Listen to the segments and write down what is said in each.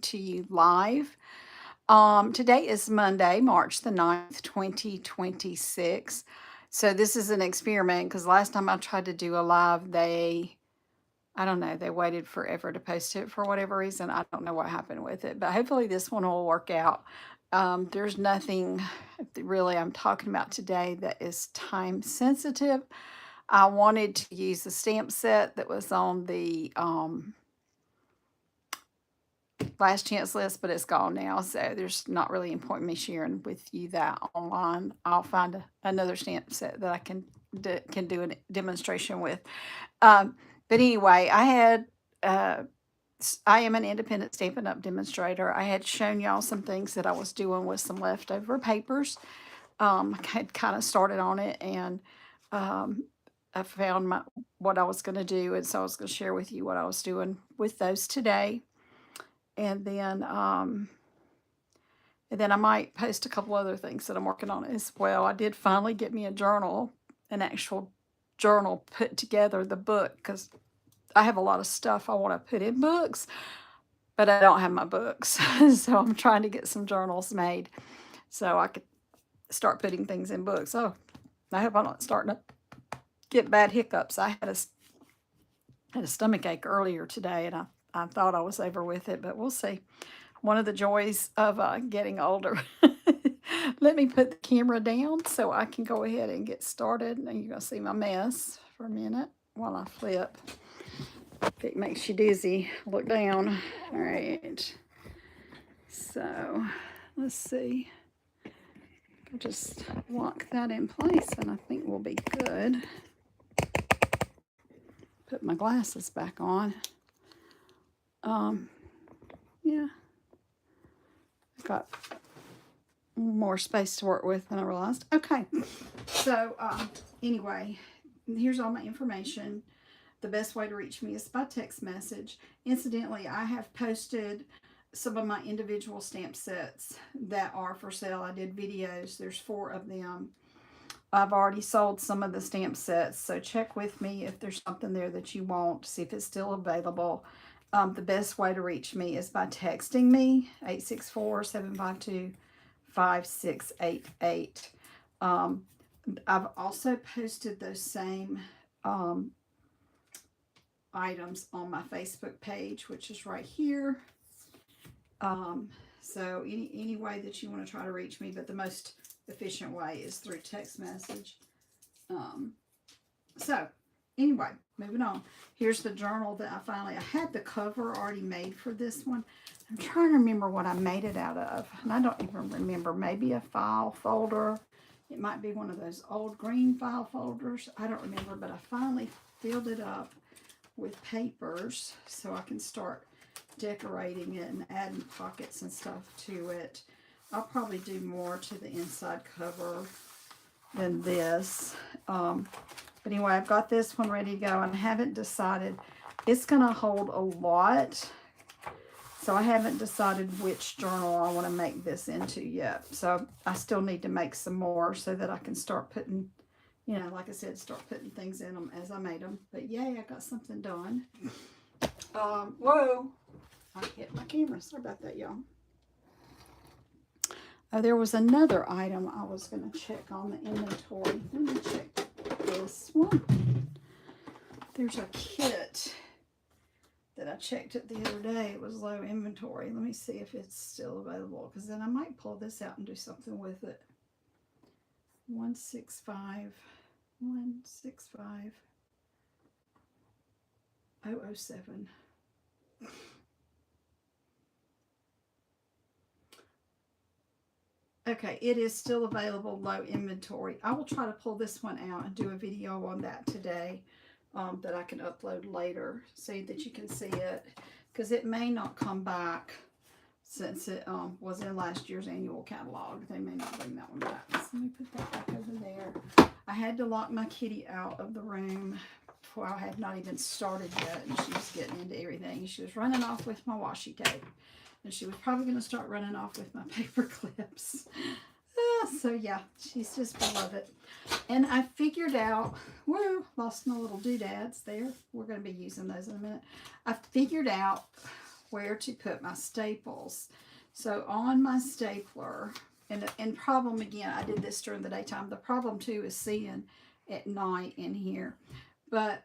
to you live. Today is Monday, March the 9th, 2026. So this is an experiment because last time I tried to do a live, I don't know, they waited forever to post it for whatever reason. I don't know what happened with it, but hopefully this one will work out. There's nothing that really I'm talking about today that is time sensitive. I wanted to use the stamp set that was on the last chance list, but it's gone now. So there's not really any point in me sharing with you that online. I'll find another stamp set that I can do a demonstration with. But anyway, uh, I am an independent Stampin' Up! Demonstrator. I had shown y'all some things that I was doing with some leftover papers. I had kind of started on it, and um, I found what I was going to do, and so I was going to share with you what I was doing with those today. And then I might post a couple other things that I'm working on as well. I did finally get me a journal, an actual journal put together, the book, because I have a lot of stuff I want to put in books, but I don't have my books. So I'm trying to get some journals made so I could start putting things in books. Oh, I hope I'm not starting to get bad hiccups. I had a stomach ache earlier today, and I thought I was over with it, but we'll see. One of the joys of getting older. Let me put the camera down so I can go ahead and get started. And you're going to see my mess for a minute while I flip. If it makes you dizzy, look down. All right. So let's see. I'll just lock that in place and I think we'll be good. Put my glasses back on. Yeah. I've got more space to work with than I realized. Okay. So anyway, here's all my information. The best way to reach me is by text message. Incidentally, I have posted some of my individual stamp sets that are for sale. I did videos. There's 4 of them. I've already sold some of the stamp sets, so check with me if there's something there that you want, see if it's still available. The best way to reach me is by texting me, 864-752-5688. I've also posted those same items on my Facebook page, which is right here. So any way that you want to try to reach me, but the most efficient way is through text message. So anyway, moving on. Here's the journal that I had the cover already made for this one. I'm trying to remember what I made it out of, and I don't even remember. Maybe a file folder. It might be one of those old green file folders. I don't remember, but I finally filled it up with papers so I can start decorating it and adding pockets and stuff to it. I'll probably do more to the inside cover than this. But anyway, I've got this one ready to go and I haven't decided. It's going to hold a lot. So I haven't decided which journal I want to make this into yet. So I still need to make some more so that I can start putting, you know, like I said, start putting things in them as I made them. But yay, I got something done. Whoa. I hit my camera. Sorry about that, y'all. There was another item I was going to check on the inventory. Let me check this one. There's a kit that I checked it the other day. It was low inventory. Let me see if it's still available, because then I might pull this out and do something with it. 165 007. Okay, it is still available, low inventory. I will try to pull this one out and do a video on that today that I can upload later so that you can see it, because it may not come back since it was in last year's annual catalog. They may not bring that one back. So let me put that back over there. I had to lock my kitty out of the room before I had not even started yet, and she was getting into everything. She was running off with my washi tape. And she was probably going to start running off with my paper clips. So yeah, she's just beloved. And I figured out, whoa, lost my little doodads there. We're going to be using those in a minute. I figured out where to put my staples. So on my stapler, and problem again, I did this during the daytime. The problem too is seeing at night in here. But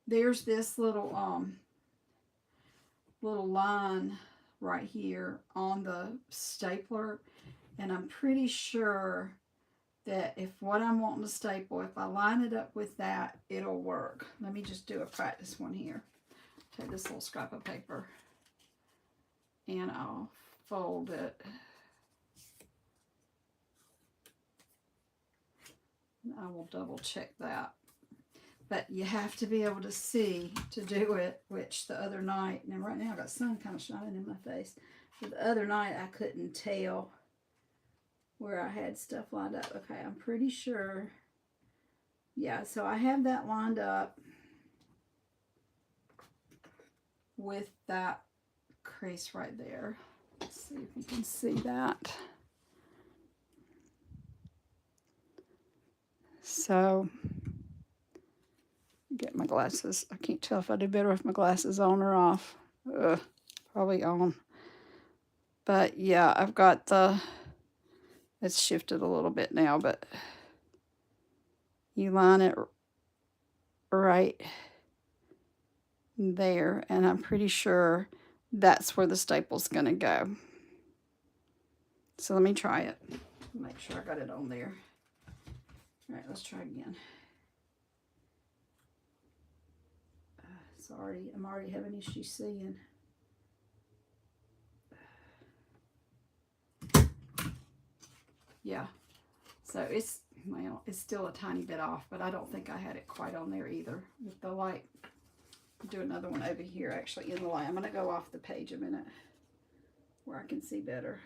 there's this little line right here on the stapler, and I'm pretty sure that if what I'm wanting to staple, if I line it up with that, it'll work. Let me just do a practice one here. Take this little scrap of paper and I'll fold it. And I will double check that. But you have to be able to see to do it, which the other night, and right now I got sun kind of shining in my face, but the other night I couldn't tell where I had stuff lined up. Okay, I'm pretty sure. Yeah, so I have that lined up with that crease right there. Let's see if you can see that. So, get my glasses. I can't tell if I do better with my glasses on or off. Probably on. But yeah, I've got it's shifted a little bit now, but you line it right there, and I'm pretty sure that's where the staple's gonna go. So let me try it. Make sure I got it on there. All right, let's try again. I'm already having issues seeing. Yeah, so it's still a tiny bit off, but I don't think I had it quite on there either. With the light, I'll do another one over here actually in the light. I'm gonna go off the page a minute where I can see better.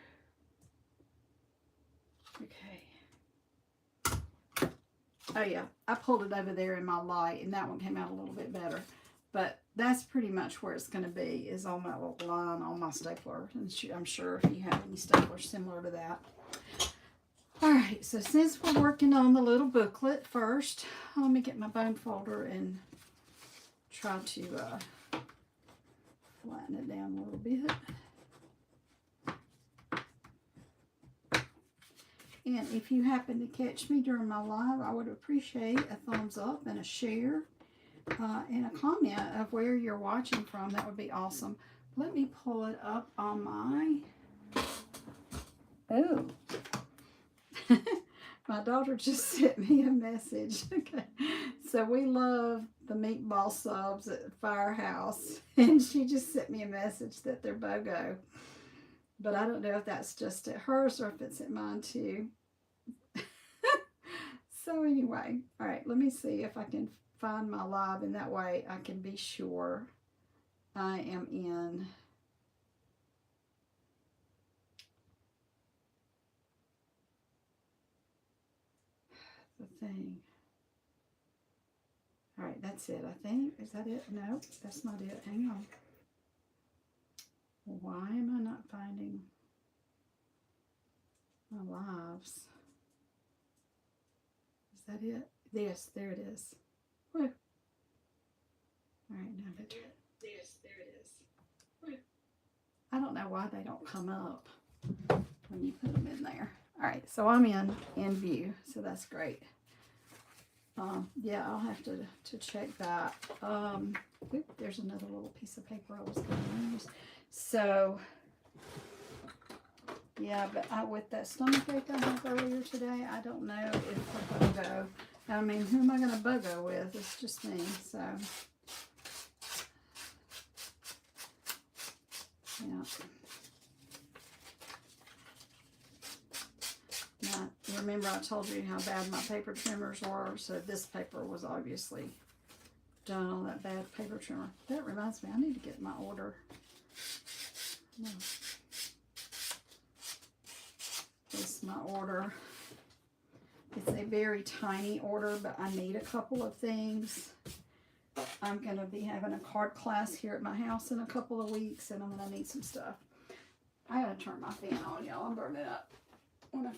Okay. Oh yeah, I pulled it over there in my light, and that one came out a little bit better. But that's pretty much where it's going to be, is on that little line on my stapler. And I'm sure if you have any staplers similar to that. All right, so since we're working on the little booklet first, let me get my bone folder and try to flatten it down a little bit. And if you happen to catch me during my live, I would appreciate a thumbs up and a share. And a comment of where you're watching from. That would be awesome. Let me pull it up on my... Oh. My daughter just sent me a message. Okay. So we love the meatball subs at Firehouse. And she just sent me a message that they're BOGO. But I don't know if that's just at hers or if it's at mine too. So anyway. All right. Let me see if I can find my live, and that way I can be sure I am in the thing. All right, that's it, I think. Is that it? No, that's not it. Hang on. Why am I not finding my lives? Is that it? Yes, there it is. Woo. All right, now to turn. Yes, there it is. Woo. I don't know why they don't come up when you put them in there. All right, so I'm in view, so that's great. Yeah, I'll have to check that. Whoop, there's another little piece of paper I was going to use. So, yeah, but with that stomach ache I had earlier today, I don't know if we're going to go. I mean, who am I going to BOGO with? It's just me, so. Yeah. Now, remember I told you how bad my paper trimmers were, so this paper was obviously done on that bad paper trimmer. That reminds me, I need to get my order. No. This is my order. It's a very tiny order, but I need a couple of things. I'm going to be having a card class here at my house in a couple of weeks, and I'm going to need some stuff. I got to turn my fan on, y'all. I'm burning up. When I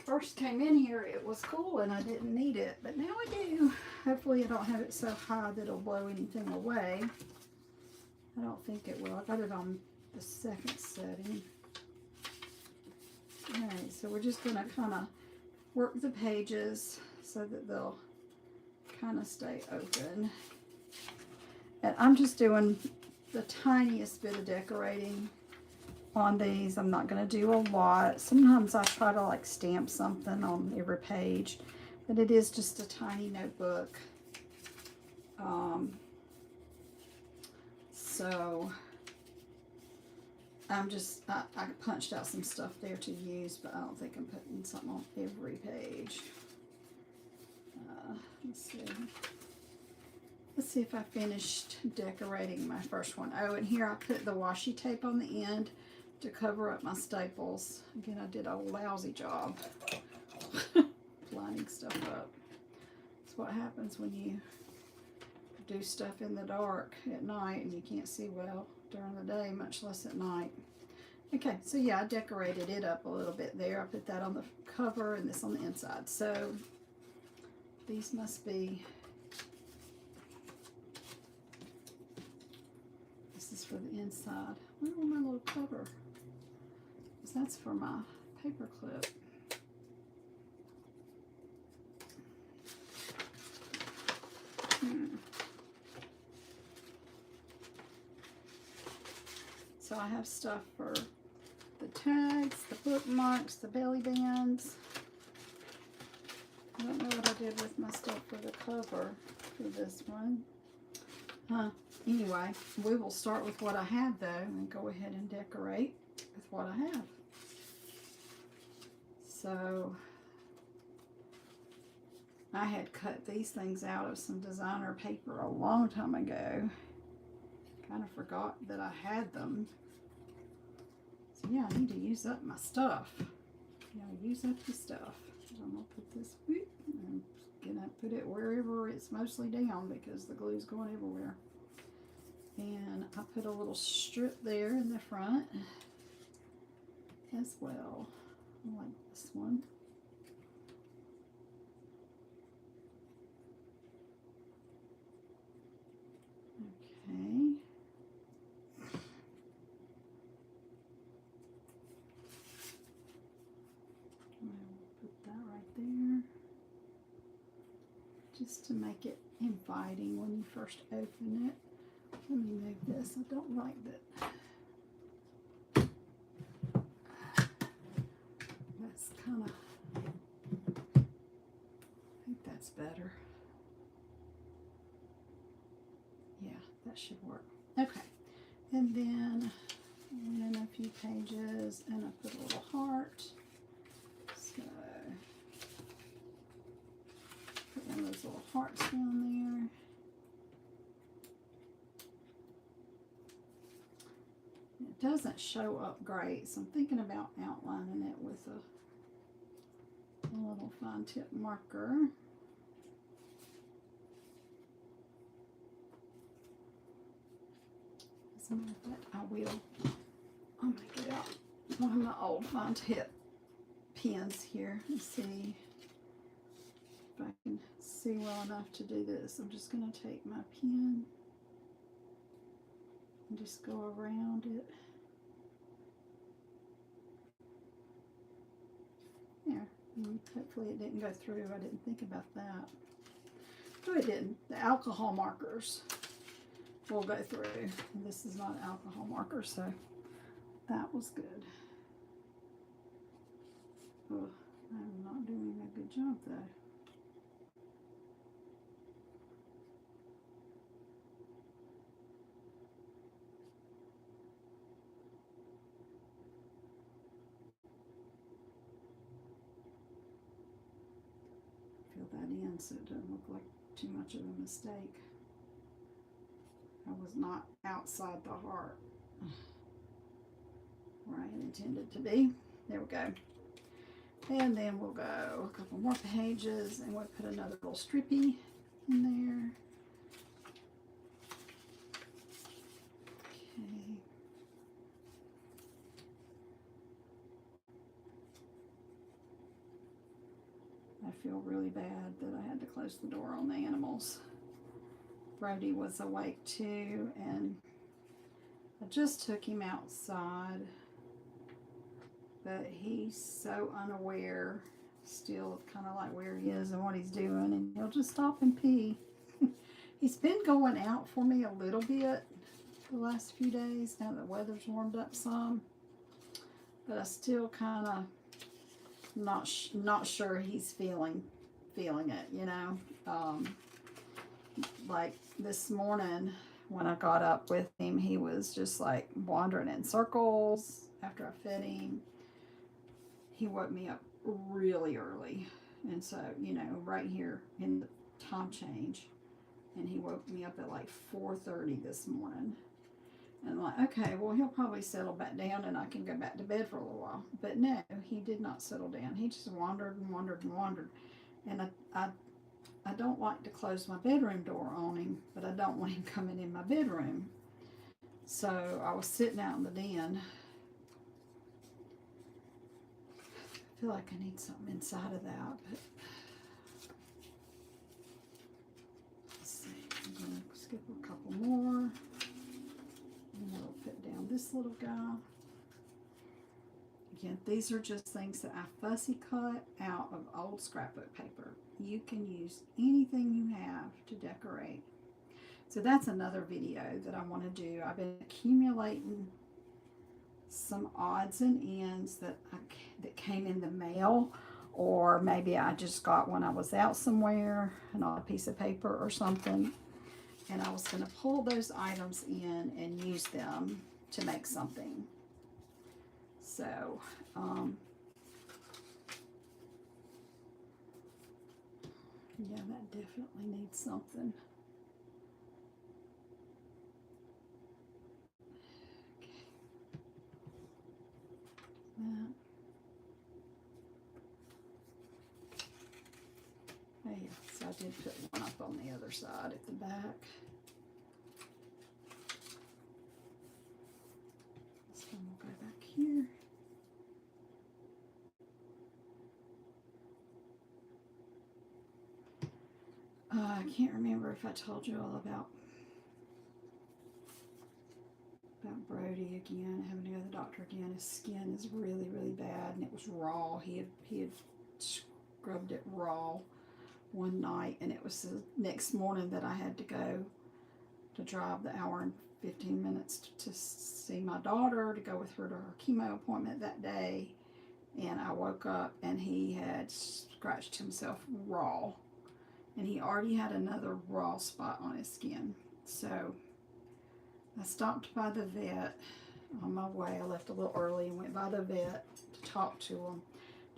first came in here, it was cool, and I didn't need it, but now I do. Hopefully I don't have it so high that it'll blow anything away. I don't think it will. I got it on the second setting. Alright, so we're just going to kind of work the pages so that they'll kind of stay open. And I'm just doing the tiniest bit of decorating on these. I'm not going to do a lot. Sometimes I try to like stamp something on every page, but it is just a tiny notebook. So I'm just, I punched out some stuff there to use, but I don't think I'm putting something on every page. Let's see. Let's see if I finished decorating my first one. Oh, and here I put the washi tape on the end to cover up my staples. Again, I did a lousy job lining stuff up. That's what happens when you do stuff in the dark at night and you can't see well during the day, much less at night. Okay, so yeah, I decorated it up a little bit there. I put that on the cover and this on the inside. So these must be, this is for the inside. Where will my little cover? Because that's for my paper clip. So I have stuff for the tags, the bookmarks, the belly bands. I don't know what I did with my stuff for the cover for this one. Anyway, we will start with what I have though and go ahead and decorate with what I have. So I had cut these things out of some designer paper a long time ago. Kind of forgot that I had them. So yeah, I need to use up my stuff. You know, use up the stuff. I'm gonna put this, I'm gonna put it wherever it's mostly down because the glue's going everywhere. And I put a little strip there in the front as well. I like this one. Okay. Just to make it inviting when you first open it. Let me move this. I don't like that. That's kind of, I think that's better. Yeah, that should work. Okay. And then I went in a few pages and I put a little heart. So put one of those little hearts down there. It doesn't show up great, so I'm thinking about outlining it with a little fine tip marker. As a matter of fact, I will. I'm gonna get out one of my old fine tip pens here and see if I can see well enough to do this. I'm just going to take my pen and just go around it. There. And hopefully it didn't go through. I didn't think about that. Oh, it didn't. The alcohol markers will go through. And this is not an alcohol marker, so that was good. Oh, I'm not doing a good job though. Fill that in so it doesn't look like too much of a mistake. I was not outside the heart where I intended to be. There we go. And then we'll go a couple more pages and we'll put another little strippy in there. Okay. I feel really bad that I had to close the door on the animals. Brody was awake too, and I just took him outside, but he's so unaware still of kind of like where he is and what he's doing, and he'll just stop and pee. He's been going out for me a little bit the last few days now that the weather's warmed up some, but I still kind of not sure he's feeling it, you know. Like this morning when I got up with him, he was just like wandering in circles after I fed him. He woke me up really early, and so, you know, right here in the time change, and he woke me up at like 4:30 this morning. And I'm like, okay, well, he'll probably settle back down and I can go back to bed for a little while. But no, he did not settle down. He just wandered and wandered and wandered. And I don't like to close my bedroom door on him, but I don't want him coming in my bedroom. So I was sitting out in the den. I feel like I need something inside of that, but let's see. I'm going to skip a couple more. And we'll put down this little guy. Again, these are just things that I fussy cut out of old scrapbook paper. You can use anything you have to decorate. So that's another video that I want to do. I've been accumulating some odds and ends that came in the mail, or maybe I just got when I was out somewhere and on a piece of paper or something. And I was going to pull those items in and use them to make something. So, yeah, that definitely needs something. Okay. That. Oh yeah, so I did put one up on the other side at the back. This one will go back here. I can't remember if I told you all about Brody again, having to go to the doctor again. His skin is really, really bad, and it was raw. He had scrubbed it raw one night, and it was the next morning that I had to go to drive the hour and 15 minutes to see my daughter, to go with her to her chemo appointment that day. And I woke up and he had scratched himself raw, and he already had another raw spot on his skin. So I stopped by the vet on my way. I left a little early and went by the vet to talk to him,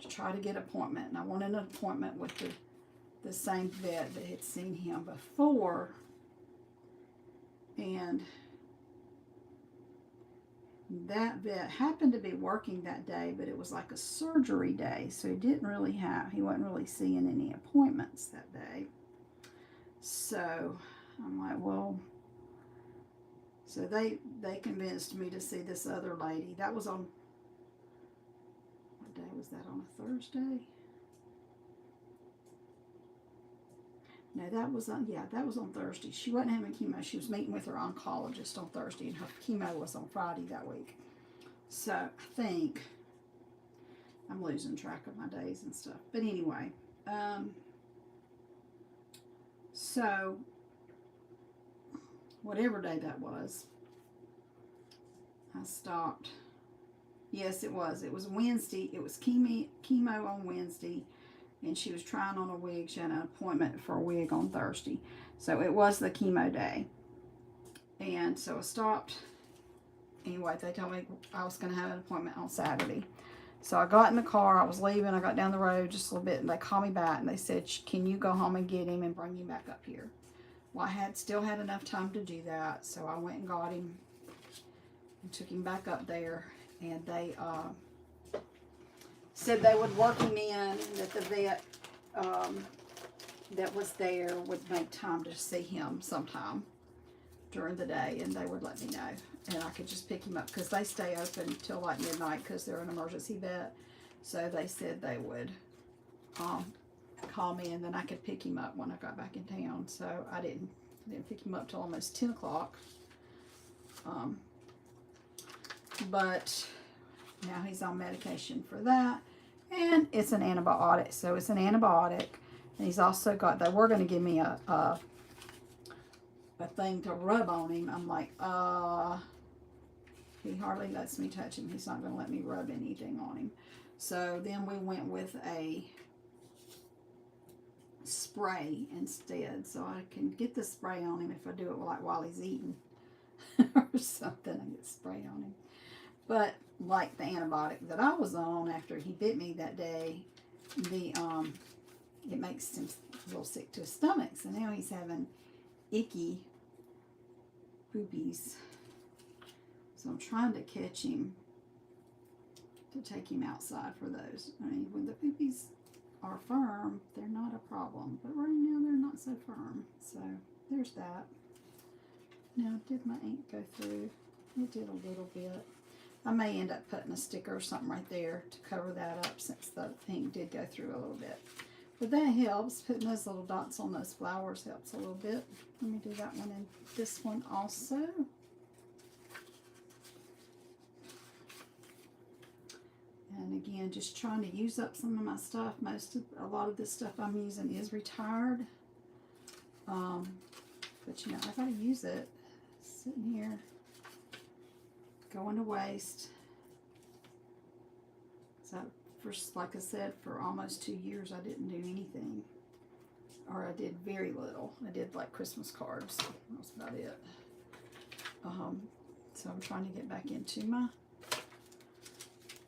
to try to get an appointment. And I wanted an appointment with the same vet that had seen him before. And that vet happened to be working that day, but it was like a surgery day, so he wasn't really seeing any appointments that day. So I'm like, well, so they convinced me to see this other lady. That was on, what day was that, on a Thursday? No, that was on, yeah, that was on Thursday. She wasn't having chemo. She was meeting with her oncologist on Thursday, and her chemo was on Friday that week. So I think I'm losing track of my days and stuff. But anyway, so whatever day that was, I stopped. Yes, it was. It was Wednesday. It was chemo on Wednesday. And she was trying on a wig. She had an appointment for a wig on Thursday. So it was the chemo day. And so I stopped. Anyway, they told me I was going to have an appointment on Saturday. So I got in the car. I was leaving. I got down the road just a little bit. And they called me back. And they said, can you go home and get him and bring him back up here? Well, I still had enough time to do that. So I went and got him and took him back up there. And they said they would work him in, and that the vet that was there would make time to see him sometime during the day, and they would let me know, and I could just pick him up, because they stay open till like midnight because they're an emergency vet. So they said they would call me, and then I could pick him up when I got back in town. So I didn't pick him up till almost 10 o'clock. but now he's on medication for that. And it's an antibiotic, so it's an antibiotic. And he's also got, they were going to give me a thing to rub on him. I'm like, he hardly lets me touch him. He's not going to let me rub anything on him. So then we went with a spray instead, so I can get the spray on him if I do it like while he's eating or something. I get spray on him. But like the antibiotic that I was on after he bit me that day, it makes him a little sick to his stomach. So now he's having icky poopies. So I'm trying to catch him to take him outside for those. I mean, when the poopies are firm, they're not a problem. But right now they're not so firm. So there's that. Now, did my ink go through? It did a little bit. I may end up putting a sticker or something right there to cover that up since the ink did go through a little bit. But that helps. Putting those little dots on those flowers helps a little bit. Let me do that one and this one also. And again, just trying to use up some of my stuff. A lot of this stuff I'm using is retired. But you know, I gotta use it. Sitting here, going to waste. So, like I said, for almost 2 years, I didn't do anything. Or I did very little. I did like Christmas cards. That was about it. So I'm trying to get back into my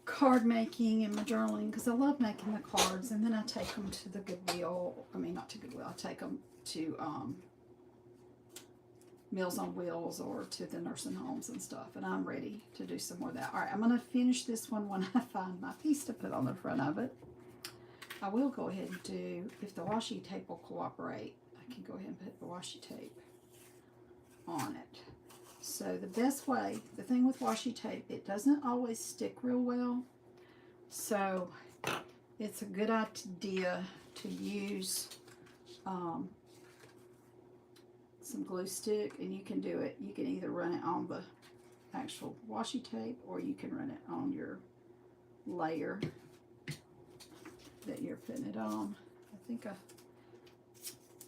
card making and my journaling because I love making the cards, and then I take them to the Goodwill. I mean, not to Goodwill. I take them to Meals on Wheels or to the nursing homes and stuff, and I'm ready to do some more of that. All right, I'm going to finish this one when I find my piece to put on the front of it. I will go ahead and do, if the washi tape will cooperate, I can go ahead and put the washi tape on it. So the best way, the thing with washi tape, it doesn't always stick real well. So it's a good idea to use some glue stick, and you can do it. You can either run it on the actual washi tape or you can run it on your layer that you're putting it on. I think I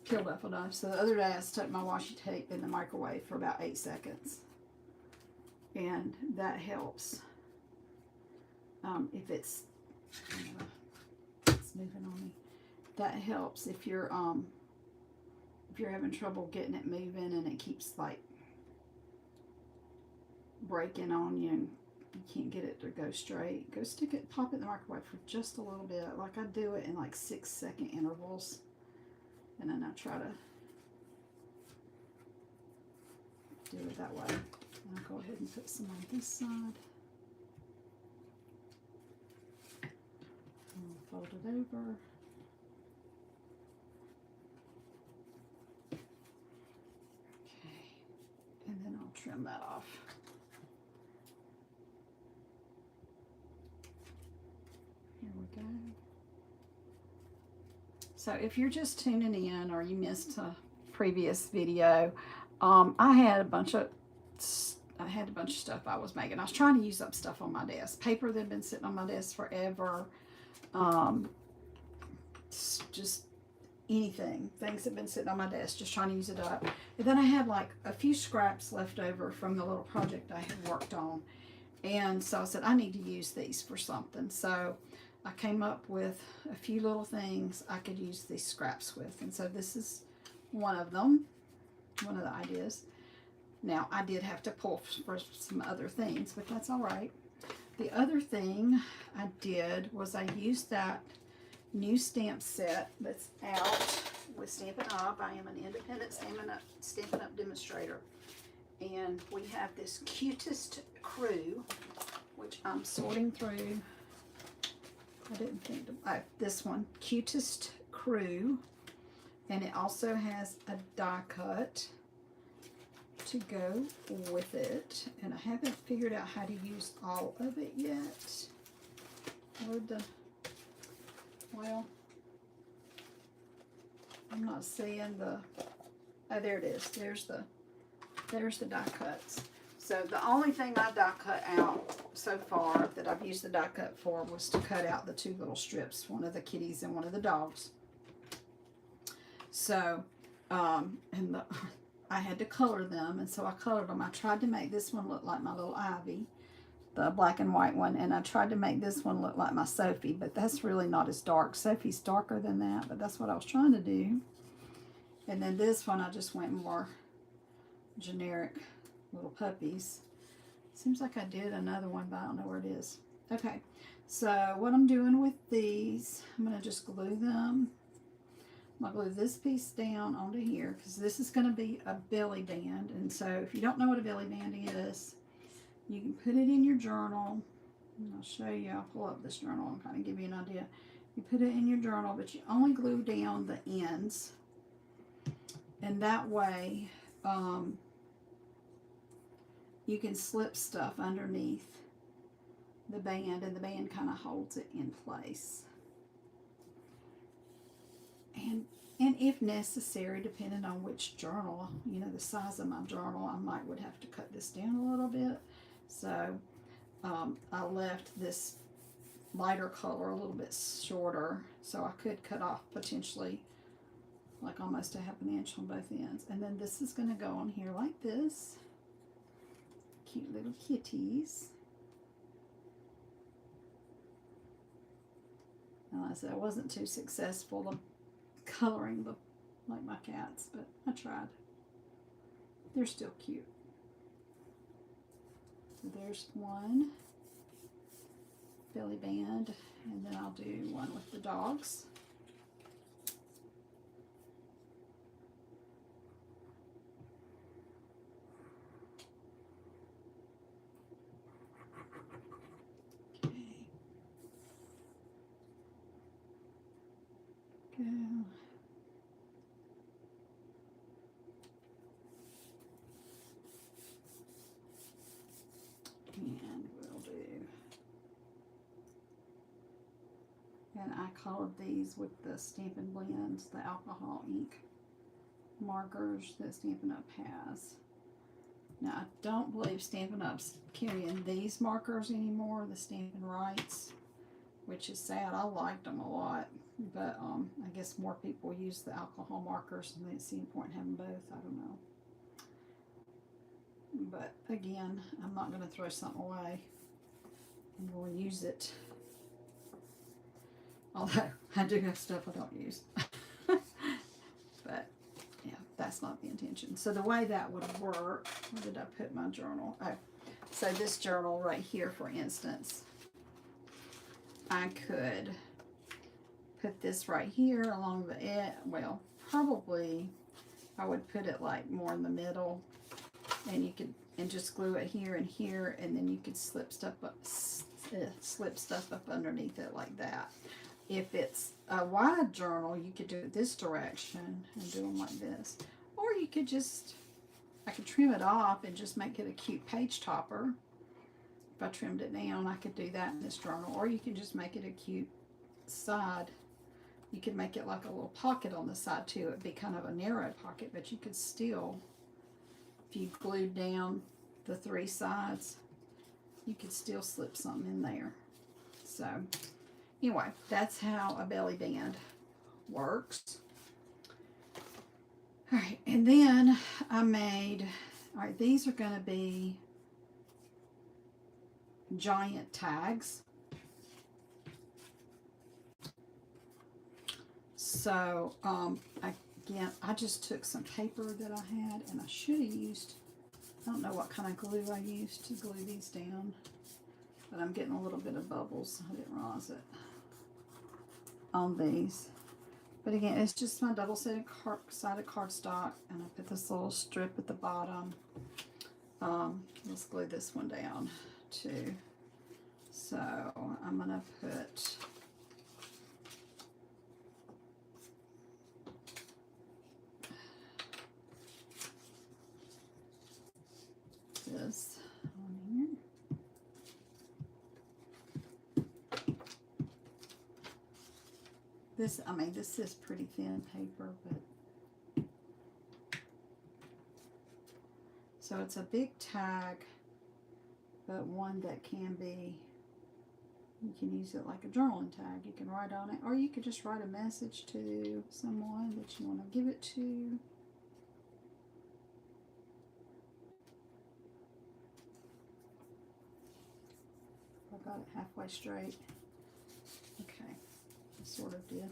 peeled up enough. So the other day I stuck my washi tape in the microwave for about 8 seconds, and that helps. If it's moving on me, that helps if you're having trouble getting it moving and it keeps like breaking on you and you can't get it to go straight. Go stick it, pop it in the microwave for just a little bit. Like I do it in like 6-second intervals. And then I try to do it that way. And I'll go ahead and put some on this side. And I'll fold it over. Okay. And then I'll trim that off. Here we go. So if you're just tuning in or you missed a previous video, I had a bunch of stuff I was making. I was trying to use up stuff on my desk. Paper that had been sitting on my desk forever. Just anything. Things that have been sitting on my desk, just trying to use it up. And then I had like a few scraps left over from the little project I had worked on. And so I said, I need to use these for something. So I came up with a few little things I could use these scraps with. And so this is one of them, one of the ideas. Now, I did have to pull for some other things, but that's all right. The other thing I did was I used that new stamp set that's out with Stampin' Up. I am an independent Stampin' Up demonstrator. And we have this Cutest Crew, which I'm sorting through. I didn't think to, this one, Cutest Crew, and it also has a die cut to go with it, and I haven't figured out how to use all of it yet. Well, I'm not seeing the, oh, there it is. There's the die cuts. So the only thing I die cut out so far that I've used the die cut for was to cut out the two little strips, one of the kitties and one of the dogs. So, I had to color them, and so I colored them. I tried to make this one look like my little Ivy, the black and white one, and I tried to make this one look like my Sophie, but that's really not as dark. Sophie's darker than that, but that's what I was trying to do. And then this one, I just went more generic little puppies. Seems like I did another one, but I don't know where it is. Okay, so what I'm doing with these, I'm going to just glue them. I'm going to glue this piece down onto here because this is going to be a belly band. And so if you don't know what a belly band is, you can put it in your journal. And I'll show you. I'll pull up this journal and kind of give you an idea. You put it in your journal, but you only glue down the ends. And that way, you can slip stuff underneath the band, and the band kind of holds it in place. And if necessary, depending on which journal, you know, the size of my journal, I would have to cut this down a little bit. So I left this lighter color a little bit shorter, so I could cut off potentially like almost a ½ inch on both ends. And then this is going to go on here like this. Cute little kitties. And like I said, I wasn't too successful coloring like my cats, but I tried. They're still cute. So there's one belly band, and then I'll do one with the dogs. Okay. Go. And we'll do, and I colored these with the Stampin' Blends, the alcohol ink markers that Stampin' Up has. Now I don't believe Stampin' Up's carrying these markers anymore, the Stampin' Rights, which is sad. I liked them a lot, but I guess more people use the alcohol markers and they see a point in having both. I don't know. But again, I'm not going to throw something away. I'm going to use it. Although I do have stuff I don't use. But yeah, that's not the intention. So the way that would work, where did I put my journal? Oh, so this journal right here, for instance, I could put this right here along the edge. Well, probably I would put it like more in the middle. And you could, and just glue it here and here, and then you could slip stuff up underneath it like that. If it's a wide journal, you could do it this direction and do them like this. Or you could just, I could trim it off and just make it a cute page topper. If I trimmed it down, I could do that in this journal. Or you can just make it a cute side. You could make it like a little pocket on the side too. It'd be kind of a narrow pocket, but you could still, if you glued down the three sides, you could still slip something in there. So anyway, that's how a belly band works. All right, and then I made, all right, these are going to be giant tags. So again, I just took some paper that I had, and I should have used, I don't know what kind of glue I used to glue these down, but I'm getting a little bit of bubbles. I didn't realize it on these. But again, it's just my double-sided cardstock, and I put this little strip at the bottom. Let's glue this one down too. So I'm gonna put this on here. This, I mean, this is pretty thin paper, but so it's a big tag but one that can be, you can use it like a journaling tag. You can write on it, or you could just write a message to someone that you want to give it to. I got it halfway straight. Okay, I sort of did.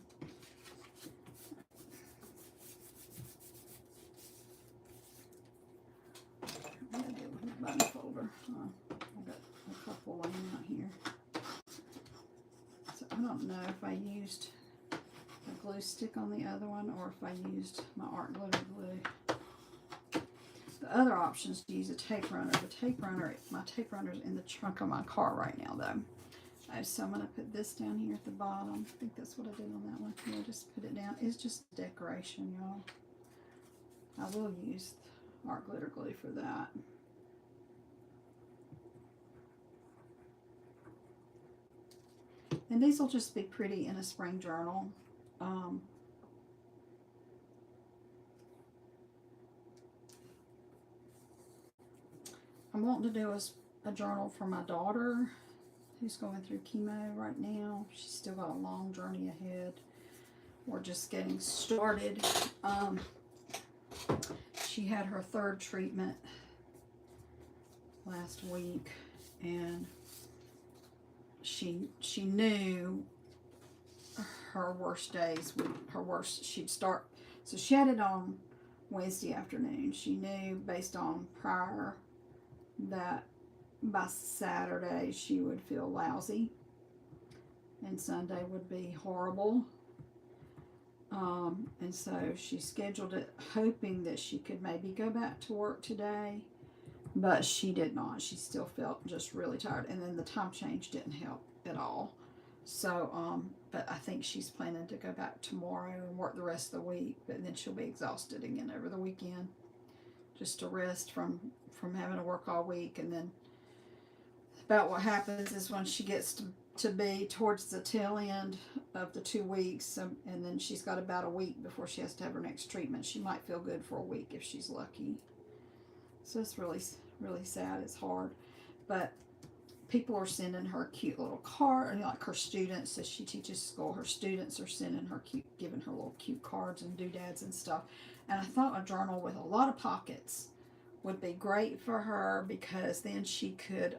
What did I do with my button folder? I got a couple laying out here. So I don't know if I used a glue stick on the other one or if I used my art glitter glue. The other option is to use a tape runner. My tape runner is in the trunk of my car right now though. So I'm going to put this down here at the bottom. I think that's what I did on that one. Yeah, just put it down. It's just decoration, y'all. I will use art glitter glue for that. And these will just be pretty in a spring journal. I'm wanting to do a journal for my daughter who's going through chemo right now. She's still got a long journey ahead. We're just getting started. She had her third treatment last week, and she knew her worst days would, she'd start, so she had it on Wednesday afternoon. She knew based on prior that by Saturday she would feel lousy and Sunday would be horrible. And so she scheduled it hoping that she could maybe go back to work today, but she did not. She still felt just really tired, and then the time change didn't help at all. So but I think she's planning to go back tomorrow and work the rest of the week, but then she'll be exhausted again over the weekend, just to rest from having to work all week. And then about what happens is when she gets to be towards the tail end of the 2 weeks, and then she's got about a week before she has to have her next treatment. She might feel good for a week if she's lucky. So it's really, really sad. It's hard, but people are sending her cute little card, like her students, as she teaches school, her students are sending her giving her little cute cards and doodads and stuff. And I thought a journal with a lot of pockets would be great for her, because then she could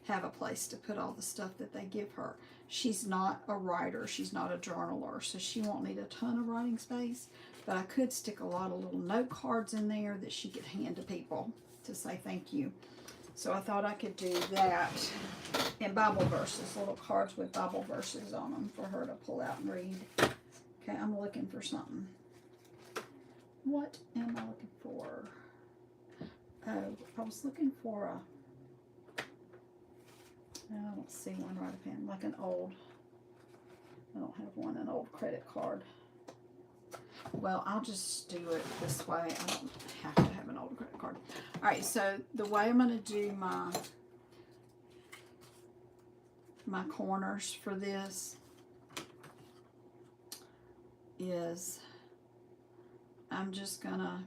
have a place to put all the stuff that they give her. She's not a writer, she's not a journaler, so she won't need a ton of writing space, but I could stick a lot of little note cards in there that she could hand to people to say thank you. So I thought I could do that, and Bible verses, little cards with Bible verses on them for her to pull out and read. Okay, I'm looking for something. What am I looking for? Oh, I was looking for a, I don't see one right offhand, like an old, I don't have one, an old credit card. Well, I'll just do it this way. I don't have to have an old credit card. All right, so the way I'm going to do my corners for this is I'm just going to,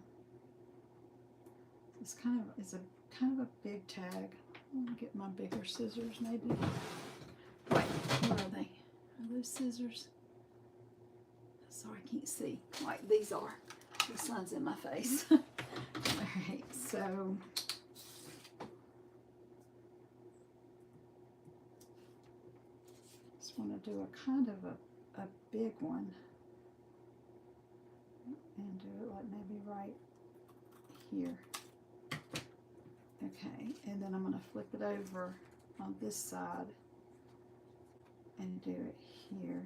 it's kind of a big tag. I'm going to get my bigger scissors maybe. Wait, where are they? Are those scissors? Sorry, I can't see. Like these are. The sun's in my face. Alright, so just want to do a kind of a big one. And do it like maybe right here. Okay, and then I'm going to flip it over on this side and do it here.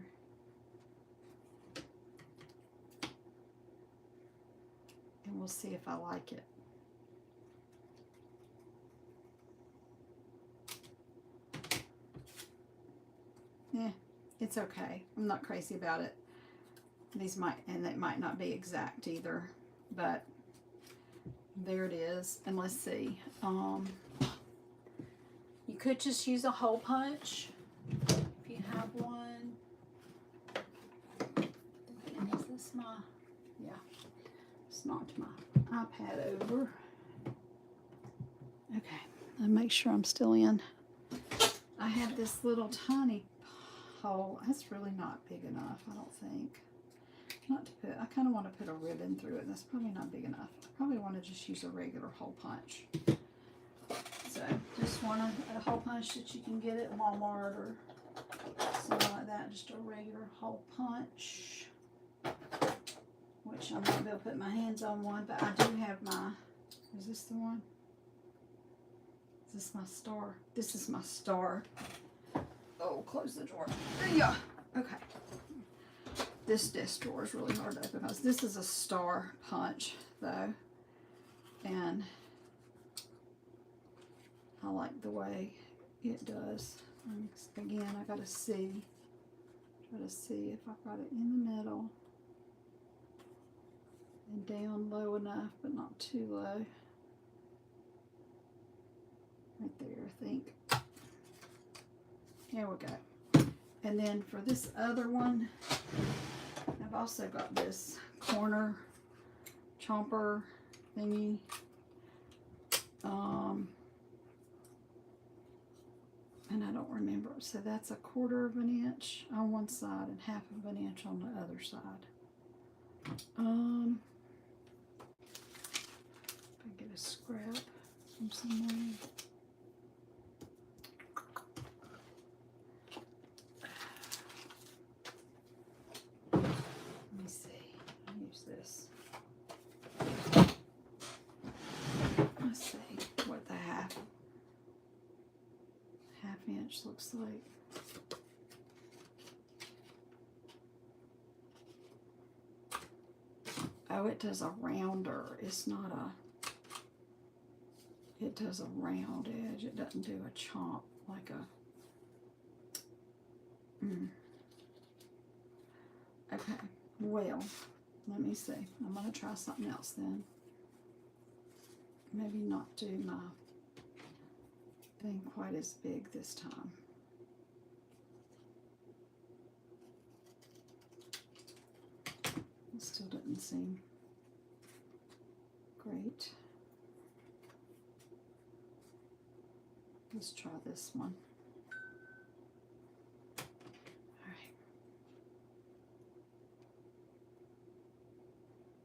And we'll see if I like it. Yeah, it's okay. I'm not crazy about it. These might, and they might not be exact either, but there it is. And let's see. You could just use a hole punch if you have one. And is this my, yeah, it's knocked my iPad over. Okay, and make sure I'm still in. I have this little tiny hole. That's really not big enough, I don't think. Not to put, I kind of want to put a ribbon through it. That's probably not big enough. I probably want to just use a regular hole punch. So just want a hole punch that you can get at Walmart or something like that. Just a regular hole punch, which I'm not going to be able to put my hands on one, but I do have my, is this the one? Is this my star? This is my star. Oh, close the drawer. Yeah. Okay. This desk drawer is really hard to open because this is a star punch though. And I like the way it does. Again, I gotta see. Try to see if I've got it in the middle. And down low enough, but not too low. Right there, I think. There we go. And then for this other one, I've also got this corner chomper thingy. And I don't remember. So that's 1/4 of an inch on one side and 1/2 of an inch on the other side. If I get a scrap from somewhere. Let me see. I'll use this. Let's see what the 1/2 inch looks like. Oh, it does a rounder. It's not a, it does a round edge. It doesn't do a chomp like a, Okay, well, let me see. I'm going to try something else then. Maybe not do my thing quite as big this time. It still doesn't seem great. Let's try this one. All right.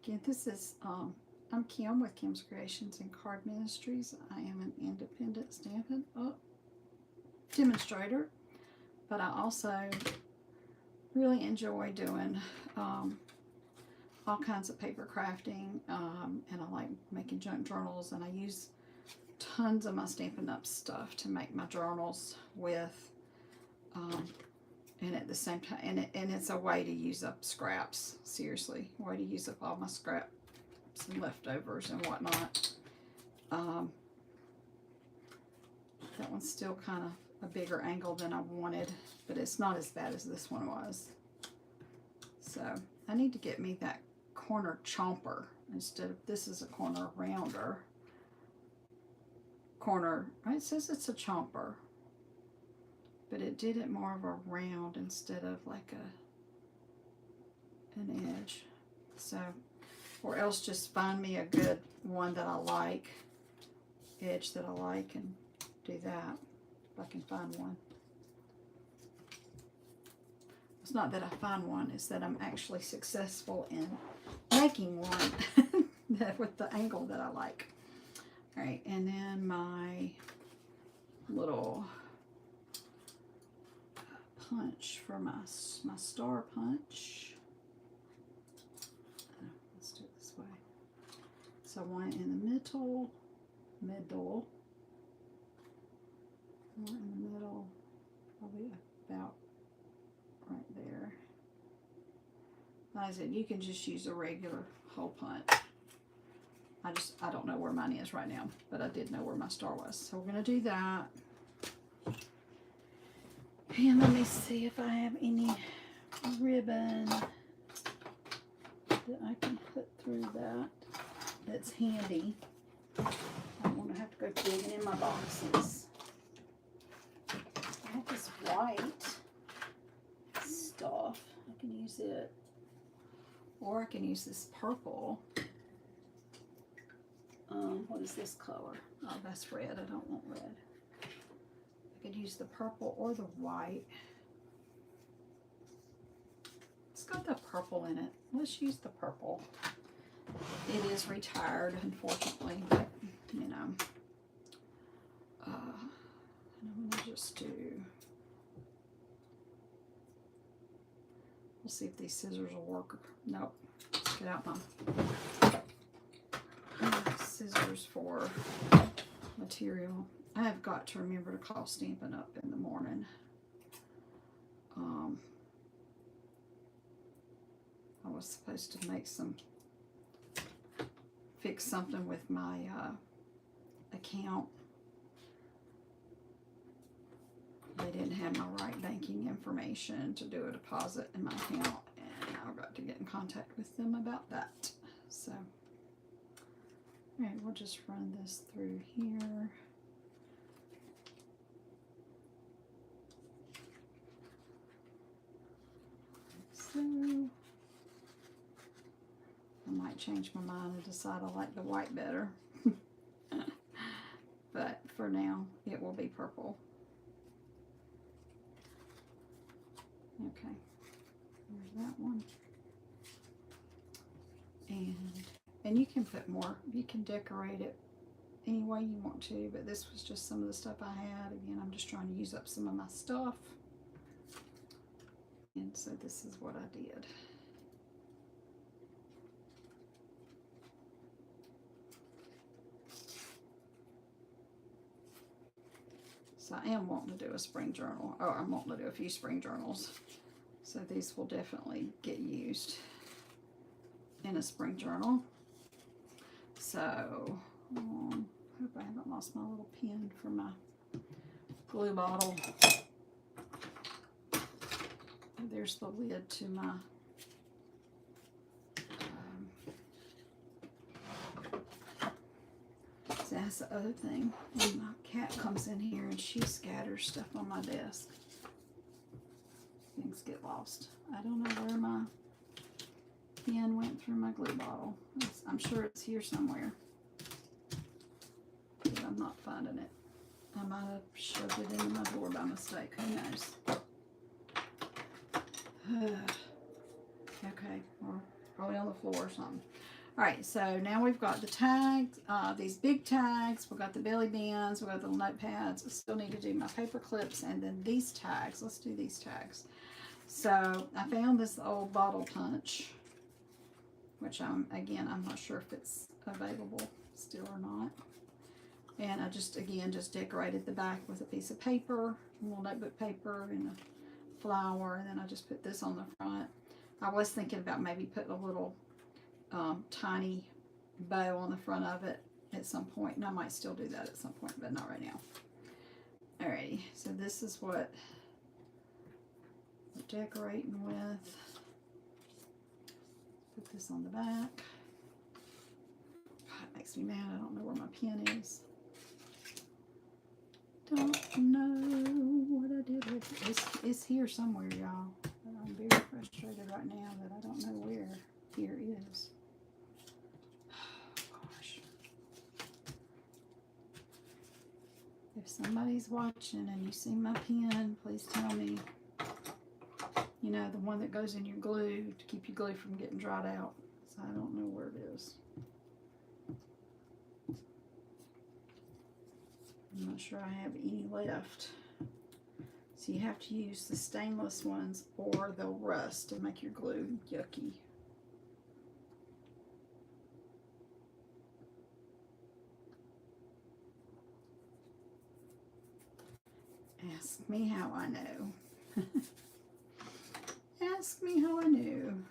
Again, this is, I'm Kim with Kim's Creations and Card Ministries. I am an independent Stampin' Up demonstrator, but I also really enjoy doing all kinds of paper crafting, and I like making junk journals, and I use tons of my Stampin' Up stuff to make my journals with, and at the same time, and it's a way to use up scraps, seriously, a way to use up all my scraps and leftovers and whatnot. That one's still kind of a bigger angle than I wanted, but it's not as bad as this one was. So I need to get me that corner chomper instead of, this is a corner rounder. Corner, it says it's a chomper, but it did it more of a round instead of like an edge. So, or else just find me a good one that I like, edge that I like, and do that if I can find one. It's not that I find one, it's that I'm actually successful in making one with the angle that I like. All right, and then my little punch for my star punch. Let's do it this way. So one in the middle, one in the middle, probably about right there. Like I said, you can just use a regular hole punch. I don't know where mine is right now, but I did know where my star was. So we're going to do that. And let me see if I have any ribbon that I can put through that. That's handy. I don't want to have to go digging in my boxes. I have this white stuff. I can use it. Or I can use this purple. What is this color? Oh, that's red. I don't want red. I could use the purple or the white. It's got the purple in it. Let's use the purple. It is retired, unfortunately, but you know. I'm gonna just do. We'll see if these scissors will work. Nope. Let's get out my scissors for material. I have got to remember to call Stampin' Up in the morning. I was supposed to make fix something with my account. They didn't have my right banking information to do a deposit in my account, and I've got to get in contact with them about that. So, all right, we'll just run this through here. So, I might change my mind and decide I like the white better. But for now, it will be purple. Okay, there's that one. And you can put more, you can decorate it any way you want to, but this was just some of the stuff I had. Again, I'm just trying to use up some of my stuff. And so this is what I did. So I am wanting to do a spring journal. Oh, I'm wanting to do a few spring journals. So these will definitely get used in a spring journal. So, hope I haven't lost my little pen for my glue bottle. There's the lid to my so that's the other thing. When my cat comes in here and she scatters stuff on my desk, things get lost. I don't know where my pen went through my glue bottle. I'm sure it's here somewhere, but I'm not finding it. I might have shoved it into my drawer by mistake. Who knows? Okay, or probably on the floor or something. All right, so now we've got the tags, these big tags. We've got the belly bands. We've got the notepads. I still need to do my paper clips, and then these tags. Let's do these tags. So I found this old bottle punch, which I'm not sure if it's available still or not. And I just decorated the back with a piece of paper, a little notebook paper, and a flower. And then I just put this on the front. I was thinking about maybe putting a little tiny bow on the front of it at some point, and I might still do that at some point, but not right now. Alrighty, so this is what we're decorating with. Put this on the back. God, it makes me mad. I don't know where my pen is. Don't know what I did with it. It's here somewhere, y'all. I'm very frustrated right now that I don't know where here is. Oh, gosh. If somebody's watching and you see my pen, please tell me. You know, the one that goes in your glue to keep your glue from getting dried out. So I don't know where it is. I'm not sure I have any left. So you have to use the stainless ones or they'll rust and make your glue yucky. Ask me how I know. Ask me how I knew.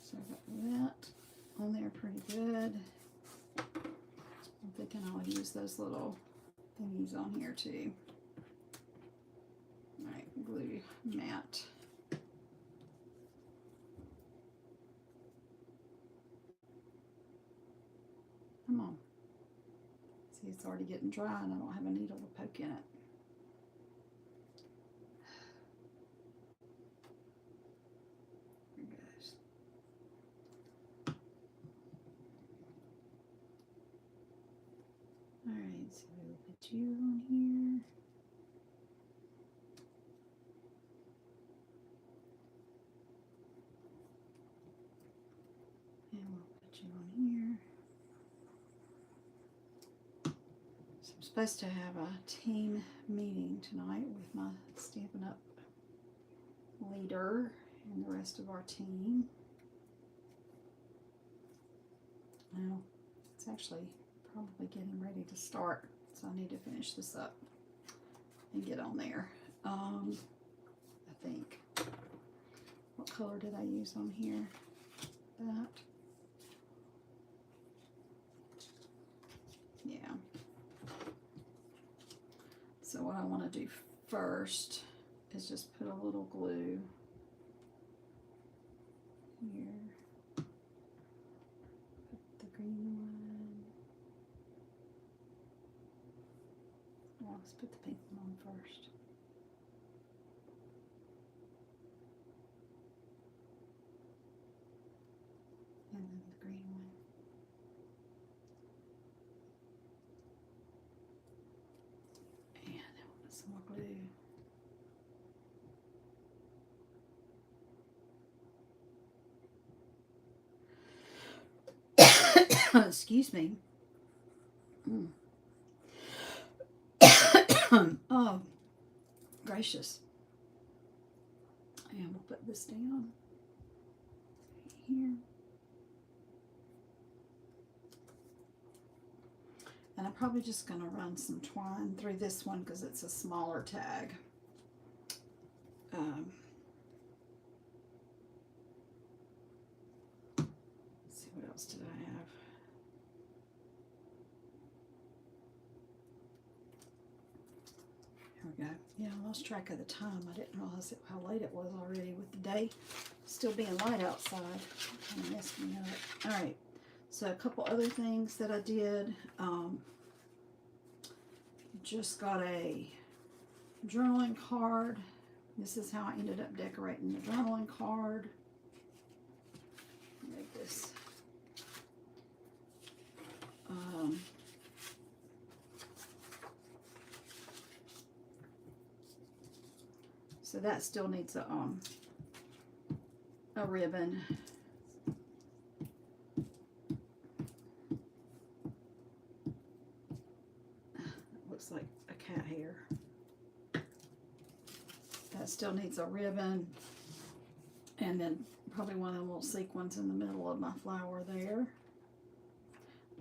So I got that on there pretty good. I'm thinking I'll use those little thingies on here too. All right, glue mat. Come on. See, it's already getting dry and I don't have a needle to poke in it. Alright, so we'll put you on here. And we'll put you on here. So I'm supposed to have a team meeting tonight with my Stampin' Up! Leader and the rest of our team. Well, it's actually probably getting ready to start, so I need to finish this up and get on there. I think. What color did I use on here? That. Yeah. So what I want to do first is just put a little glue here. Put the green one. Well, let's put the pink one on first. And then the green one. And then we'll put some more glue. Excuse me. Oh, gracious. And we'll put this down here. And I'm probably just going to run some twine through this one because it's a smaller tag. Let's see, what else did I have? Here we go. Yeah, I lost track of the time. I didn't realize how late it was already with the day still being light outside. Kind of messed me up. All right. So a couple other things that I did. Just got a journaling card. This is how I ended up decorating the journaling card. Make this. So that still needs a ribbon. Looks like a cat hair. That still needs a ribbon, and then probably one of the little sequins in the middle of my flower there.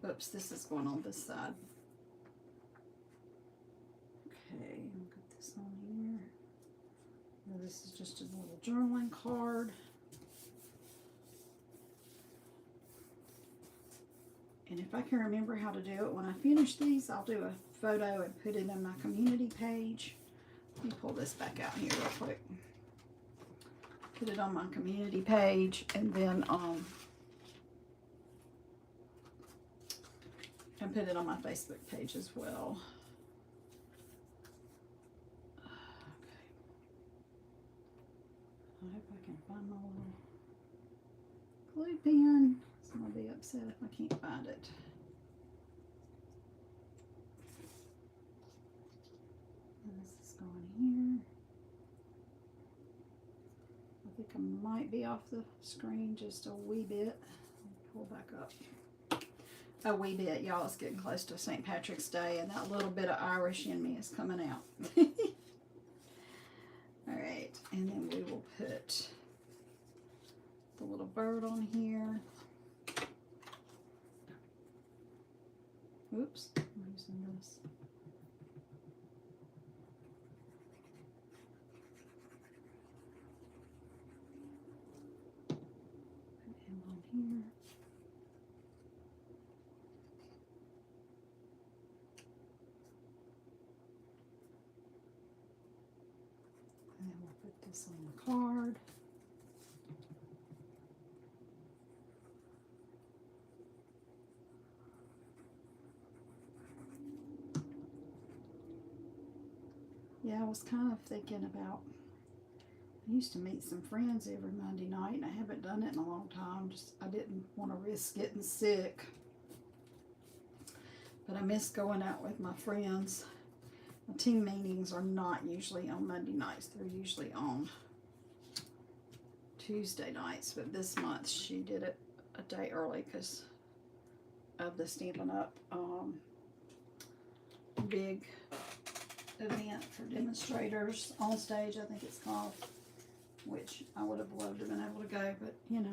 Oops, this is going on this side. Okay, I'll put this on here. Now this is just a little journaling card. And if I can remember how to do it, when I finish these, I'll do a photo and put it in my community page. Let me pull this back out here real quick. Put it on my community page, and then and put it on my Facebook page as well. Okay. I hope I can find my little glue pen. So I'll be upset if I can't find it. And this is going here. I think I might be off the screen just a wee bit. Pull back up. A wee bit, y'all. It's getting close to St. Patrick's Day, and that little bit of Irish in me is coming out. All right, and then we will put the little bird on here. Oops, I'm using this. Put him on here. And then we'll put this on the card. Yeah, I was kind of thinking about, I used to meet some friends every Monday night, and I haven't done it in a long time. I didn't want to risk getting sick. but I miss going out with my friends. My team meetings are not usually on Monday nights. They're usually on Tuesday nights, but this month she did it a day early because of the Stampin' Up! Big event for demonstrators on stage, I think it's called, which I would have loved to have been able to go, but you know,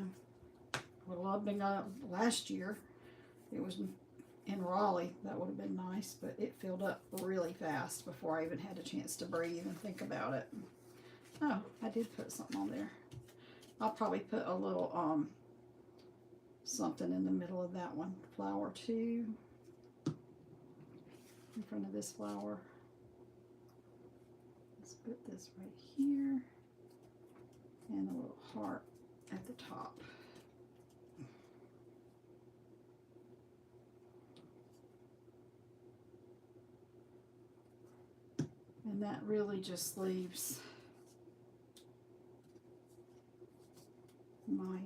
would have loved to go last year. It was in Raleigh. That would have been nice, but it filled up really fast before I even had a chance to breathe and think about it. Oh, I did put something on there. I'll probably put a little something in the middle of that one. Flower 2 in front of this flower. Let's put this right here and a little heart at the top. And that really just leaves my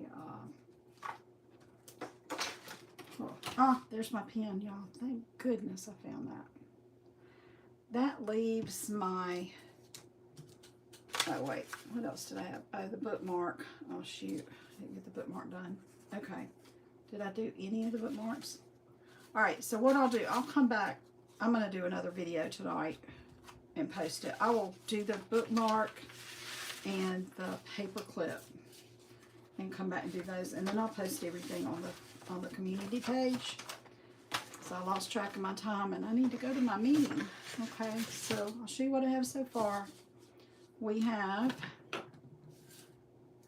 there's my pen, y'all. Thank goodness I found that. That leaves my, oh wait, what else did I have? Oh, the bookmark. Oh shoot, I didn't get the bookmark done. Okay, did I do any of the bookmarks? All right, so what I'll do, I'll come back. I'm gonna do another video tonight and post it. I will do the bookmark and the paper clip and come back and do those, and then I'll post everything on the community page. So I lost track of my time and I need to go to my meeting. Okay, so I'll show you what I have so far. We have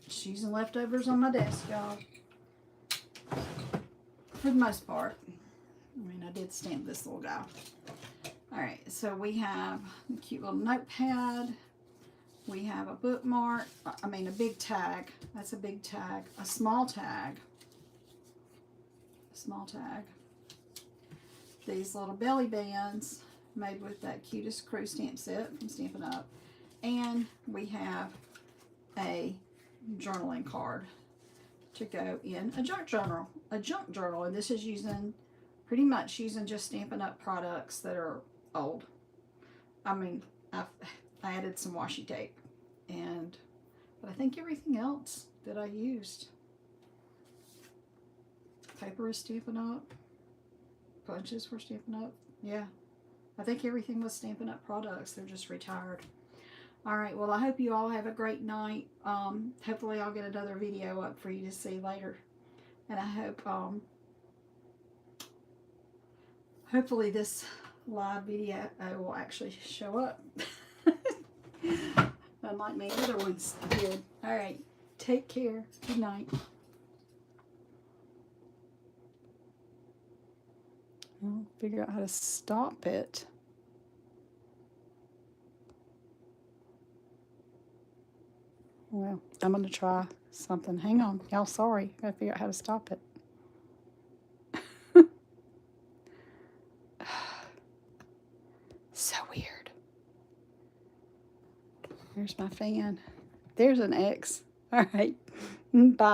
cheese and leftovers on my desk, y'all. For the most part. I mean, I did stamp this little guy. Alright, so we have a cute little notepad. We have a bookmark. I mean, a big tag. That's a big tag. A small tag. A small tag. These little belly bands made with that Cutest Crew stamp set from Stampin' Up! And we have a journaling card to go in a junk journal. A junk journal, and this is using, pretty much using just Stampin' Up! Products that are old. I mean, I added some washi tape, but I think everything else that I used. Paper is Stampin' Up! Punches were Stampin' Up! Yeah, I think everything was Stampin' Up! Products. They're just retired. Alright, well I hope you all have a great night. Hopefully I'll get another video up for you to see later. And I hope, hopefully this live video will actually show up. Unlike my other ones did. Alright, take care. Good night. I'll figure out how to stop it. Well, I'm going to try something. Hang on. Y'all, sorry. I got to figure out how to stop it. So weird. There's my fan. There's an X. All right. Bye.